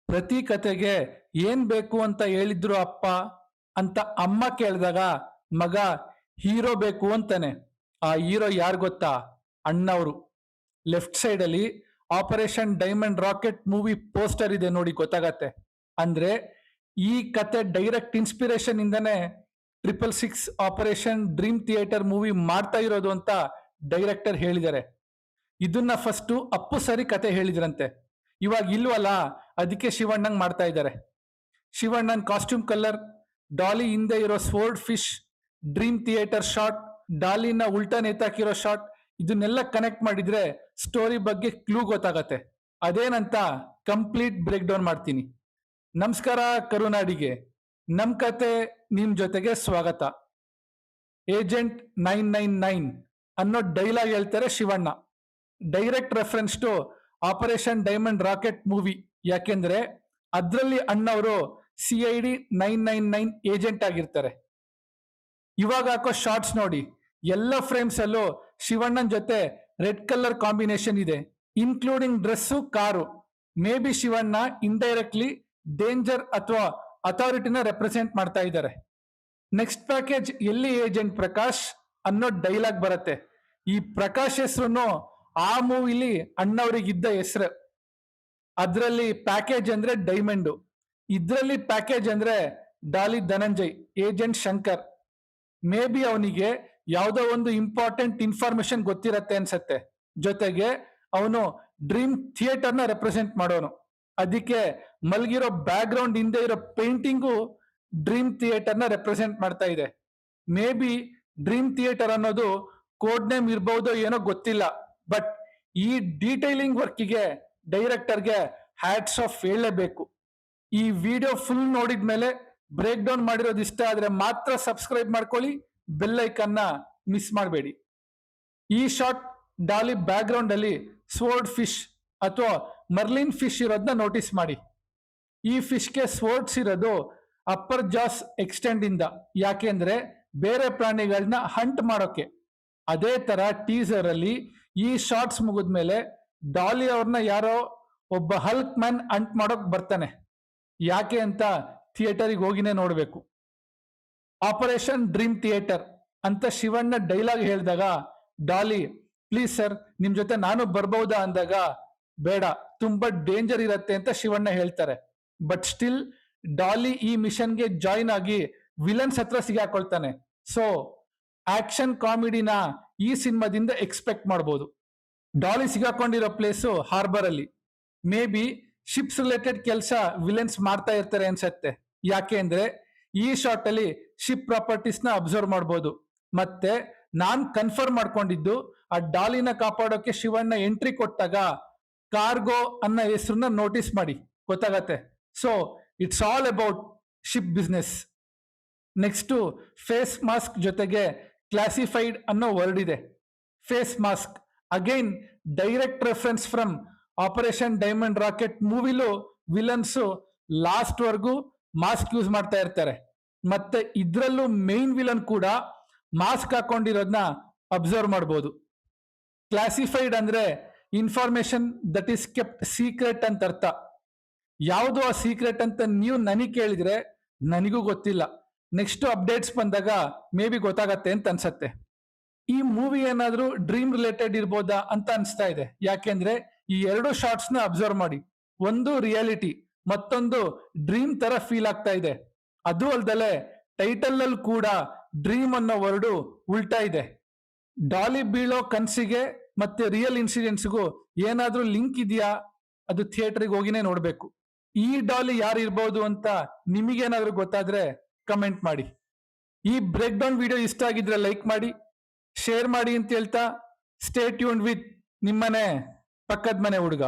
ಪ್ರತಿ ಕತೆಗೆ ಏನ್ ಬೇಕು ಅಂತ ಹೇಳಿದ್ರು ಅಪ್ಪ ಅಂತ ಅಮ್ಮ ಕೇಳಿದಾಗ ಮಗ ಹೀರೋ ಬೇಕು ಅಂತಾನೆ. ಆ ಹೀರೋ ಯಾರು ಗೊತ್ತಾ? ಅಣ್ಣವರು. ಲೆಫ್ಟ್ ಸೈಡ್ ಅಲ್ಲಿ operation diamond rocket movie poster ಇದೆ ನೋಡಿ, ಗೊತ್ತಾಗತ್ತೆ. ಅಂದ್ರೆ ಈ ಕತೆ ಡೈರೆಕ್ಟ್ ಇನ್ಸ್ಪಿರೇಷನ್ ಇಂದನೇ 666 ಆಪರೇಷನ್ ಡ್ರೀಮ್ ಥಿಯೇಟರ್ ಮೂವಿ ಮಾಡ್ತಾ ಇರೋದು ಅಂತ ಡೈರೆಕ್ಟರ್ ಹೇಳಿದ್ದಾರೆ. ಇದನ್ನ ಫಸ್ಟ್ ಅಪ್ಪು ಸರಿ ಕತೆ ಹೇಳಿದ್ರಂತೆ, ಇವಾಗ ಇಲ್ವಲ್ಲ, ಅದಕ್ಕೆ ಶಿವಣ್ಣಂಗ್ ಮಾಡ್ತಾ ಇದ್ದಾರೆ. ಶಿವಣ್ಣನ್ ಕಾಸ್ಟ್ಯೂಮ್ ಕಲರ್, ಡಾಲಿ ಹಿಂದೆ ಇರೋ sword fish, dream theatre shot, ಡಾಲಿನ ಉಲ್ಟಾ ನೇತಾಕಿರೋ ಶಾಟ್, ಇದನ್ನೆಲ್ಲ ಕನೆಕ್ಟ್ ಮಾಡಿದ್ರೆ ಸ್ಟೋರಿ ಬಗ್ಗೆ ಕ್ಲೂ ಗೊತ್ತಾಗತ್ತೆ. ಅದೇನಂತ ಕಂಪ್ಲೀಟ್ ಬ್ರೇಕ್ ಡೌನ್ ಮಾಡ್ತೀನಿ. ನಮಸ್ಕಾರ ಕರುನಾಡಿಗೆ, ನಮ್ ಕತೆ ನಿಮ್ ಜೊತೆಗೆ ಸ್ವಾಗತ. ಏಜೆಂಟ್ 999 ಅನ್ನೋ ಡೈಲಾಗ್ ಹೇಳ್ತಾರೆ Shivanna. Direct reference to Operation diamond rocket movie. ಯಾಕೆಂದ್ರೆ ಅದ್ರಲ್ಲಿ ಅಣ್ಣವರು CID 999 ಏಜೆಂಟ್ ಆಗಿರ್ತಾರೆ. ಇವಾಗ ಹಾಕೋ ಶಾರ್ಟ್ಸ್ ನೋಡಿ, ಎಲ್ಲ ಫ್ರೇಮ್ಸ್ ಅಲ್ಲೂ ಶಿವಣ್ಣನ್ ಜೊತೆ ರೆಡ್ ಕಲರ್ ಕಾಂಬಿನೇಷನ್ ಇದೆ, including dress, car. May be Shivanna indirectly danger ಅಥವಾ ಅಥಾರಿಟಿನ ರೆಪ್ರೆಸೆಂಟ್ ಮಾಡ್ತಾ ಇದ್ದಾರೆ. ನೆಕ್ಸ್ಟ್ ಪ್ಯಾಕೇಜ್ ಎಲ್ಲಿ ಏಜೆಂಟ್ ಪ್ರಕಾಶ್ ಅನ್ನೋ ಡೈಲಾಗ್ ಬರುತ್ತೆ. ಈ ಪ್ರಕಾಶ್ ಹೆಸರು ಆ ಮೂವಿಲಿ ಅಣ್ಣವ್ರಿಗಿದ್ದ ಹೆಸರು. ಅದ್ರಲ್ಲಿ ಪ್ಯಾಕೇಜ್ ಅಂದ್ರೆ ಡೈಮಂಡು, ಇದ್ರಲ್ಲಿ ಪ್ಯಾಕೇಜ್ ಅಂದ್ರೆ Daali Dhananjay, agent Shankar. Maybe ಅವನಿಗೆ ಯಾವುದೋ ಒಂದು ಇಂಪಾರ್ಟೆಂಟ್ ಇನ್ಫಾರ್ಮೇಶನ್ ಗೊತ್ತಿರತ್ತೆ ಅನ್ಸತ್ತೆ. ಜೊತೆಗೆ ಅವನು ಡ್ರೀಮ್ ಥಿಯೇಟರ್ನ ರೆಪ್ರೆಸೆಂಟ್ ಮಾಡೋನು. ಅದಕ್ಕೆ ಮಲ್ಗಿರೋ ಬ್ಯಾಕ್ ಗ್ರೌಂಡ್ ಹಿಂದೆ ಇರೋ ಪೇಂಟಿಂಗು ಡ್ರೀಮ್ ಥಿಯೇಟರ್ನ ರೆಪ್ರೆಸೆಂಟ್ ಮಾಡ್ತಾ ಇದೆ. ಮೇ ಬಿ ಡ್ರೀಮ್ ಥಿಯೇಟರ್ ಅನ್ನೋದು ಕೋಡ್ ನೇಮ್ ಇರ್ಬಹುದೋ ಏನೋ ಗೊತ್ತಿಲ್ಲ. ಬಟ್ ಈ ಡೀಟೈಲಿಂಗ್ ವರ್ಕಿಗೆ ಡೈರೆಕ್ಟರ್ಗೆ ಹ್ಯಾಟ್ಸ್ ಆಫ್ ಹೇಳಲೇಬೇಕು. ಈ ವಿಡಿಯೋ ಫುಲ್ ನೋಡಿದ್ಮೇಲೆ ಬ್ರೇಕ್ ಡೌನ್ ಮಾಡಿರೋದು ಇಷ್ಟ ಆದ್ರೆ ಮಾತ್ರ ಸಬ್ಸ್ಕ್ರೈಬ್ ಮಾಡ್ಕೊಳ್ಳಿ, ಬೆಲ್ ಐಕನ್ನ ಮಿಸ್ ಮಾಡಬೇಡಿ. ಈ ಶಾಟ್ ಡಾಲಿ ಬ್ಯಾಕ್ ಗ್ರೌಂಡ್ ಅಲ್ಲಿ ಸ್ವೋರ್ಡ್ ಫಿಶ್ ಅಥವಾ ಮರ್ಲಿನ್ ಫಿಶ್ ಇರೋದನ್ನ ನೋಟಿಸ್ ಮಾಡಿ. ಈ ಫಿಶ್ಗೆ ಸ್ವೋರ್ಡ್ಸ್ ಇರೋದು ಅಪ್ಪರ್ ಜಾಸ್ ಎಕ್ಸ್ಟೆಂಡ್ ಇಂದ, ಯಾಕೆಂದ್ರೆ ಬೇರೆ ಪ್ರಾಣಿಗಳನ್ನ ಹಂಟ್ ಮಾಡೋಕೆ. ಅದೇ ತರ ಟೀಸರ್ ಅಲ್ಲಿ ಈ ಶಾರ್ಟ್ಸ್ ಮುಗಿದ್ಮೇಲೆ ಡಾಲಿ ಅವ್ರನ್ನ ಯಾರೋ ಒಬ್ಬ ಹಲ್ಕ್ ಮ್ಯಾನ್ ಹಂಟ್ ಮಾಡೋಕ್ ಬರ್ತಾನೆ. ಯಾಕೆ ಅಂತ ಥಿಯೇಟರಿಗೆ ಹೋಗಿನೇ ನೋಡ್ಬೇಕು. ಆಪರೇಷನ್ ಡ್ರೀಮ್ ಥಿಯೇಟರ್ ಅಂತ ಶಿವಣ್ಣ ಡೈಲಾಗ್ ಹೇಳಿದಾಗ ಡಾಲಿ ಪ್ಲೀಸ್ ಸರ್ ನಿಮ್ ಜೊತೆ ನಾನು ಬರ್ಬಹುದಾ ಅಂದಾಗ ಬೇಡ, ತುಂಬಾ ಡೇಂಜರ್ ಇರತ್ತೆ ಅಂತ ಶಿವಣ್ಣ ಹೇಳ್ತಾರೆ. ಬಟ್ ಸ್ಟಿಲ್ ಡಾಲಿ ಈ ಮಿಷನ್ಗೆ ಜಾಯಿನ್ ಆಗಿ ವಿಲನ್ಸ್ ಹತ್ರ ಸಿಗಾಕೊಳ್ತಾನೆ. ಸೊ ಆಕ್ಷನ್ ಕಾಮಿಡಿನ ಈ ಸಿನಿಮಾದಿಂದ ಎಕ್ಸ್ಪೆಕ್ಟ್ ಮಾಡಬಹುದು. ಡಾಲಿ ಸಿಗಾಕೊಂಡಿರೋ ಪ್ಲೇಸು ಹಾರ್ಬರ್ ಅಲ್ಲಿ. ಮೇ ಬಿ ಶಿಪ್ಸ್ ರಿಲೇಟೆಡ್ ಕೆಲಸ ವಿಲನ್ಸ್ ಮಾಡ್ತಾ ಇರ್ತಾರೆ ಅನ್ಸತ್ತೆ. ಯಾಕೆ ಅಂದ್ರೆ ಈ ಶಾರ್ಟ್ ಅಲ್ಲಿ ಶಿಪ್ ಪ್ರಾಪರ್ಟೀಸ್ ನ ಅಬ್ಸರ್ವ್ ಮಾಡಬಹುದು. ಮತ್ತೆ ನಾನ್ ಕನ್ಫರ್ಮ್ ಮಾಡ್ಕೊಂಡಿದ್ದು ಆ ಡಾಲಿನ ಕಾಪಾಡೋಕೆ ಶಿವಣ್ಣ ಎಂಟ್ರಿ ಕೊಟ್ಟಾಗ ಕಾರ್ಗೋ ಅನ್ನೋ ಹೆಸರನ್ನ ನೋಟಿಸ್ ಮಾಡಿ, ಗೊತ್ತಾಗತ್ತೆ. So it's all about ship business. Next face mask ಜೊತೆಗೆ ಕ್ಲಾಸಿಫೈಡ್ ಅನ್ನೋ ವರ್ಡ್ ಇದೆ. Face mask again direct reference from operation diamond rocket ಮೂವಿಲು ವಿಲನ್ಸ್ ಲಾಸ್ಟ್ ವರ್ಗೂ ಮಾಸ್ಕ್ ಯೂಸ್ ಮಾಡ್ತಾ ಇರ್ತಾರೆ. ಮತ್ತೆ ಇದ್ರಲ್ಲೂ ಮೇನ್ ವಿಲನ್ ಕೂಡ ಮಾಸ್ಕ್ ಹಾಕೊಂಡಿರೋದನ್ನ ಅಬ್ಸರ್ವ್ ಮಾಡಬಹುದು. ಕ್ಲಾಸಿಫೈಡ್ ಅಂದ್ರೆ information that is kept secret ಅಂತ ಅರ್ಥ. ಯಾವುದು ಆ ಸೀಕ್ರೆಟ್ ಅಂತ ನೀವು ನನಗೆ ಕೇಳಿದ್ರೆ ನನಗೂ ಗೊತ್ತಿಲ್ಲ. ನೆಕ್ಸ್ಟ್ ಅಪ್ಡೇಟ್ಸ್ ಬಂದಾಗ ಮೇ ಬಿ ಗೊತ್ತಾಗತ್ತೆ ಅಂತ ಅನ್ಸತ್ತೆ. ಈ ಮೂವಿ ಏನಾದ್ರೂ ಡ್ರೀಮ್ ರಿಲೇಟೆಡ್ ಇರ್ಬೋದಾ ಅಂತ ಅನ್ಸ್ತಾ ಇದೆ. ಯಾಕೆಂದ್ರೆ ಈ ಎರಡು ಶಾರ್ಟ್ಸ್ ನ ಅಬ್ಸರ್ವ್ ಮಾಡಿ, ಒಂದು ರಿಯಾಲಿಟಿ, ಮತ್ತೊಂದು ಡ್ರೀಮ್ ತರ ಫೀಲ್ ಆಗ್ತಾ ಇದೆ. ಅದು ಅಲ್ದಲೆ ಟೈಟಲ್ ಅಲ್ಲಿ ಕೂಡ ಡ್ರೀಮ್ ಅನ್ನೋ ವರ್ಡು ಉಲ್ಟಾ ಇದೆ. ಡಾಲಿ ಬೀಳೋ ಕನ್ಸಿಗೆ ಮತ್ತೆ ರಿಯಲ್ ಇನ್ಸಿಡೆಂಟ್ಸ್ಗೂ ಏನಾದ್ರೂ ಲಿಂಕ್ ಇದೆಯಾ? ಅದು ಥಿಯೇಟರ್ಗೆ ಹೋಗಿನೇ ನೋಡ್ಬೇಕು. ಈ ಡಾಲಿ ಯಾರು ಇರ್ಬೋದು ಅಂತ ನಿಮಗೇನಾದ್ರೂ ಗೊತ್ತಾದ್ರೆ ಕಮೆಂಟ್ ಮಾಡಿ. ಈ ಬ್ರೇಕ್ ಡೌನ್ ವಿಡಿಯೋ ಇಷ್ಟ ಆಗಿದ್ರೆ ಲೈಕ್ ಮಾಡಿ, ಶೇರ್ ಮಾಡಿ ಅಂತ ಹೇಳ್ತಾ ಸ್ಟೇ ಟ್ಯೂನ್ಡ್ ವಿತ್ ನಿಮ್ಮನೆ ಪಕ್ಕದ ಮನೆ ಹುಡುಗ.